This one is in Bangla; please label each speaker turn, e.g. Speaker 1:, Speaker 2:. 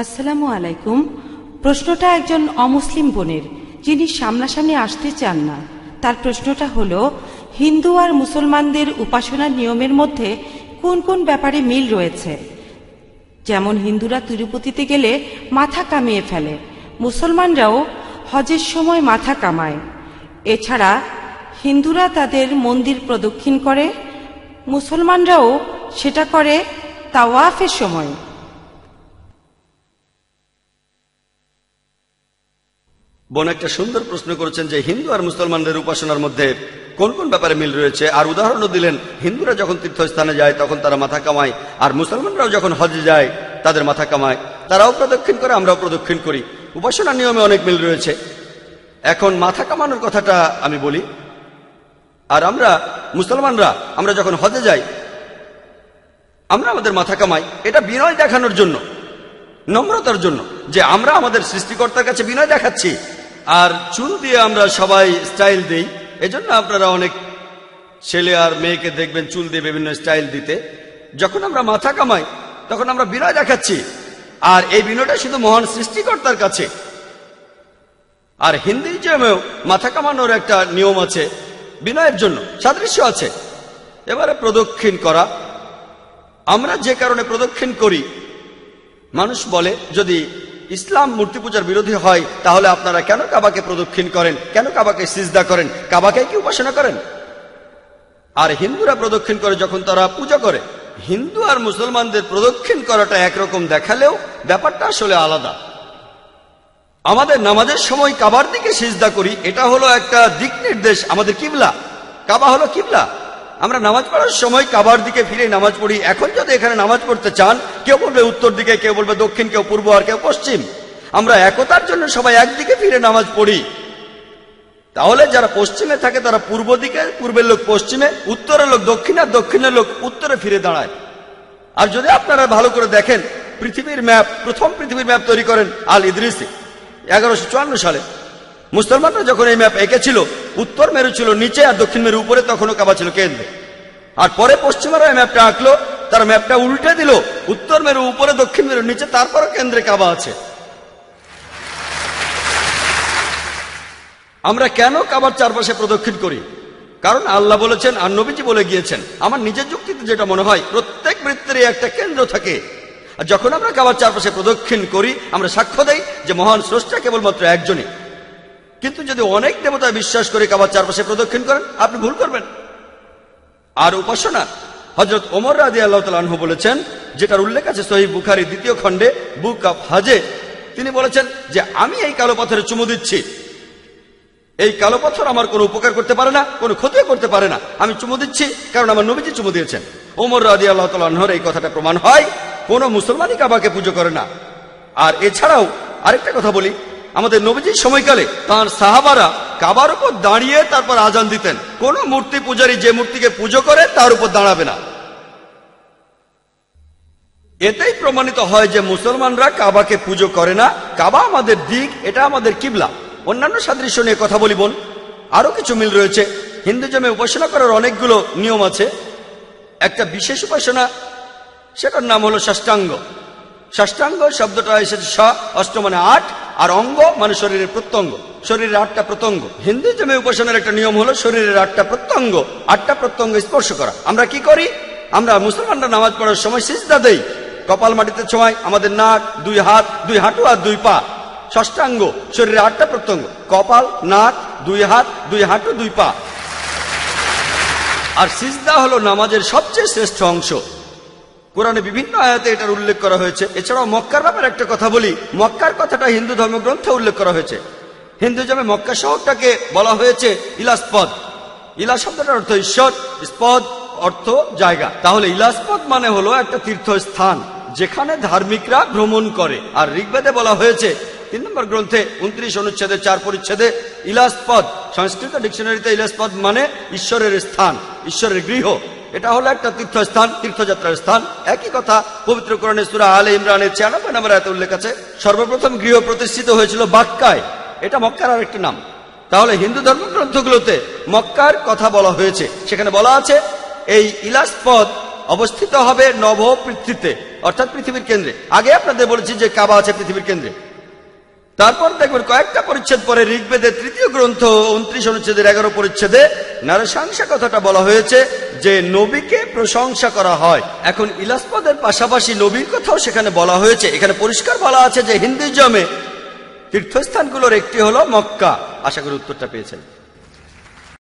Speaker 1: আসসালামু আলাইকুম। প্রশ্নটা একজন অমুসলিম বোনের, যিনি সামনাসামনি আসতে চান না। তার প্রশ্নটা হলো, হিন্দু আর মুসলমানদের উপাসনার নিয়মের মধ্যে কোন কোন ব্যাপারে মিল রয়েছে? যেমন হিন্দুরা তিরুপতিতে গেলে মাথা কামিয়ে ফেলে, মুসলমানরাও হজের সময় মাথা কামায়। এছাড়া হিন্দুরা তাদের মন্দির প্রদক্ষিণ করে, মুসলমানরাও সেটা করে তাওয়াফের সময়।
Speaker 2: বোন একটা সুন্দর প্রশ্ন করেছেন যে হিন্দু আর মুসলমানদের উপাসনার মধ্যে কোন কোন ব্যাপারে মিল রয়েছে, আর উদাহরণও দিলেন হিন্দুরা যখন তীর্থস্থানে যায় তখন তারা মাথা কামায়, আর মুসলমানরাও যখন হজে যায় তাদের মাথা কামায়, তারাও প্রদক্ষিণ করে, আমরাও প্রদক্ষিণ করি। উপাসনার নিয়মে অনেক মিল রয়েছে। এখন মাথা কামানোর কথাটা আমি বলি। আর আমরা মুসলমানরা আমরা যখন হজে যাই আমরা আমাদের মাথা কামাই, এটা বিনয় দেখানোর জন্য, নম্রতার জন্য, যে আমরা আমাদের সৃষ্টিকর্তার কাছে বিনয় দেখাচ্ছি। আর চুল দিয়ে আমরা সবাই স্টাইল দিই, এজন্য আপনারা অনেক ছেলে আর মেয়েকে দেখবেন চুল দিয়ে বিভিন্ন স্টাইল দিতে। যখন আমরা মাথা কামাই তখন আমরা বিনয় দেখাচ্ছি, আর এই বিনয়টা শুধু মহান সৃষ্টিকর্তার কাছে। আর হিন্দুইজমেও মাথা কামানোর একটা নিয়ম আছে, বিনয়ের জন্য সাদৃশ্য আছে। এবারে প্রদক্ষিণ করা, আমরা যে কারণে প্রদক্ষিণ করি, মানুষ বলে যদি ইসলাম মূর্তি পূজার বিরোধী হয় তাহলে আপনারা কেন কাবাকে প্রদক্ষিণ করেন, কেন কাবাকে সিজদা করেন, কাবাকে কি উপাসনা করেন? আর হিন্দুরা প্রদক্ষিণ করে যখন তারা পূজা করে। হিন্দু আর মুসলমানদের প্রদক্ষিণ করাটা একরকম দেখালেও ব্যাপারটা আসলে আলাদা। আমাদের নামাজের সময় কাবার দিকে সিজদা করি, এটা হলো একটা দিক নির্দেশ, আমাদের কিবলা, কাবা হলো কিবলা। আমরা নামাজ পড়ার সময় কাবার দিকে ফিরে নামাজ পড়ি। এখন যদি এখানে নামাজ পড়তে চান, কেউ বলবে উত্তর দিকে, কেউ বলবে দক্ষিণ, কেউ পূর্ব, আর কেউ পশ্চিম। আমরা একতার জন্য সবাই একদিকে ফিরে নামাজ পড়ি। তাহলে যারা পশ্চিমে থাকে তারা পূর্ব দিকে, পূর্বের লোক পশ্চিমে, উত্তরের লোক দক্ষিণে, আর দক্ষিণের লোক উত্তরে ফিরে দাঁড়ায়। আর যদি আপনারা ভালো করে দেখেন, পৃথিবীর ম্যাপ, প্রথম পৃথিবীর ম্যাপ তৈরি করেন আল ইদ্রিসি 1154 সালে। মুসলমানরা যখন এই ম্যাপ এঁকেছিল, উত্তর মেরু ছিল নিচে আর দক্ষিণ মেরু উপরে, তখনও কাবা ছিল কেন্দ্রে। আর পরে পশ্চিমারা এই ম্যাপটা আঁকলো, তারা ম্যাপটা উল্টে দিল, উত্তর মেরু উপরে, দক্ষিণ মেরু নিচে, তারপরে কেন্দ্রে কাবা আছে। আমরা কেন কাবার চারপাশে প্রদক্ষিণ করি? কারণ আল্লাহ বলেছেন আর নবীজি বলে গিয়েছেন, আমার নিজের যুক্তিতে যেটা মনে হয়, প্রত্যেক বৃত্তেরই একটা কেন্দ্র থাকে। আর যখন আমরা কাবার চারপাশে প্রদক্ষিণ করি, আমরা সাক্ষ্য দেই যে মহান স্রষ্টা কেবলমাত্র একজনই। কিন্তু যদি অনেক দেবতা বিশ্বাস করে কাবার চারপাশে প্রদক্ষিণ করেন, আপনি ভুল করবেন। আর উপাসনা, হযরত ওমর রাদিয়াল্লাহু তাআলা আনহু বলেছেন, যেটার উল্লেখ আছে সহিহ বুখারী 2য় খণ্ডে বুক অফ হজে, তিনি বলেছেন যে আমি এই কালো পাথরে চুমু দিচ্ছি, এই কালো পাথর আমার কোনো উপকার করতে পারে না, কোনো ক্ষতিও করতে পারে না, আমি চুমু দিচ্ছি কারণ আমার নবীজি চুমু দিয়েছেন। ওমর রাদিয়াল্লাহু তাআলা আনহুর এই কথাটা প্রমাণ হয়, কোনো মুসলমানই কাবাকে পুজো করে না। আর এছাড়াও আরেকটা কথা বলি, আমাদের নবীজির সময়কালে তাঁর সাহাবারা কাবার উপর দাঁড়িয়ে তারপর আজান দিতেন। কোন মূর্তি পূজারী যে মূর্তিকে পুজো করে তার উপর দাঁড়াবে না। এতেই প্রমাণিত হয় যে মুসলমানরা কাবাকে পুজো করে না, কাবা আমাদের দিক, এটা আমাদের কিবলা। অন্যান্য সাদৃশ্য নিয়ে কথা বলি বোন, আরো কিছু মিল রয়েছে। হিন্দুজমে উপাসনা করার অনেকগুলো নিয়ম আছে। একটা বিশেষ উপাসনা, সেটার নাম হলো ষষ্ঠাঙ্গ। ষষ্ঠাঙ্গ শব্দটা এসেছে ষ, অষ্ট মানে 8, আর অঙ্গ মানে শরীরের প্রত্যঙ্গ, শরীরের 8টা প্রত্যঙ্গ। হিন্দুজমে উপাসনার একটা নিয়ম হলো শরীরের 8টা প্রত্যঙ্গ, 8টা প্রত্যঙ্গ স্পর্শ করা। আমরা কি করি? আমরা মুসলমানরা নামাজ পড়ার সময় সিজদা দেই, কপাল মাটিতে ছোঁয়াই, আমাদের নাক, 2 হাত, 2 হাঁটু আর 2 পা। ষষ্ঠাঙ্গ, শরীরের 8টা প্রত্যঙ্গ, কপাল, নাক, 2 হাত, 2 হাঁটু, 2 পা। আর সিজদা হলো নামাজের সবচেয়ে শ্রেষ্ঠ অংশ। কোরআনে বিভিন্ন আয়াতে এটার উল্লেখ করা হয়েছে। এছাড়াও মক্কার ব্যাপারে একটা কথা বলি, মক্কার কথাটা হিন্দু ধর্মগ্রন্থে উল্লেখ করা হয়েছে। হিন্দুজমে মক্কা শহরটাকে বলা হয়েছে ইলাস্পদ। ইলা শব্দটার অর্থ ঈশ্বর, স্পদ অর্থ জায়গা। তাহলে ইলাস্পদ মানে হলো একটা তীর্থস্থান যেখানে ধার্মিকরা ভ্রমণ করে। আর ঋগ্বেদে বলা হয়েছে 3 নম্বর গ্রন্থে 29 অনুচ্ছেদে 4 পরিচ্ছেদে, ইলাস্পদ, সংস্কৃত ডিকশনারিতে ইলাস্পদ মানে ঈশ্বরের স্থান, ঈশ্বরের গৃহ। এটা হলো একটা তীর্থস্থান, তীর্থযাত্রার স্থান। একই কথা পবিত্র কোরআনে সূরা আলে ইমরানের 96 নম্বর আয়াতে উল্লেখ আছে। সর্বপ্রথম গৃহ প্রতিষ্ঠিত হয়েছিল বাক্কায়, এটা মক্কার আরেকটা নাম। তাহলে হিন্দু ধর্মগ্রন্থগুলোতে মক্কার কথা বলা হয়েছে। সেখানে বলা আছে এই ইলাস্পদ অবস্থিত হবে নভপৃথ্বীতে, অর্থাৎ পৃথিবীর কেন্দ্রে। আগে আপনাদের বলেছি যে কাবা আছে পৃথিবীর কেন্দ্রে। তারপর দেখবেন কয়েকটা পরিচ্ছেদ পরে ঋগ্বেদের ৩য় গ্রন্থ ২৯ অনুচ্ছেদের ১১ পরিচ্ছেদে নরশংসা কথাটা বলা হয়েছে যে নবীকে প্রশংসা করা হয়। এখন ইলাস্পদের পাশাপাশি নবীর কথাও সেখানে বলা হয়েছে। এখানে পরিষ্কার বলা আছে যে হিন্দুইজমে তীর্থস্থানগুলোর একটি হলো মক্কা। আশা করি উত্তরটা পেয়েছেন।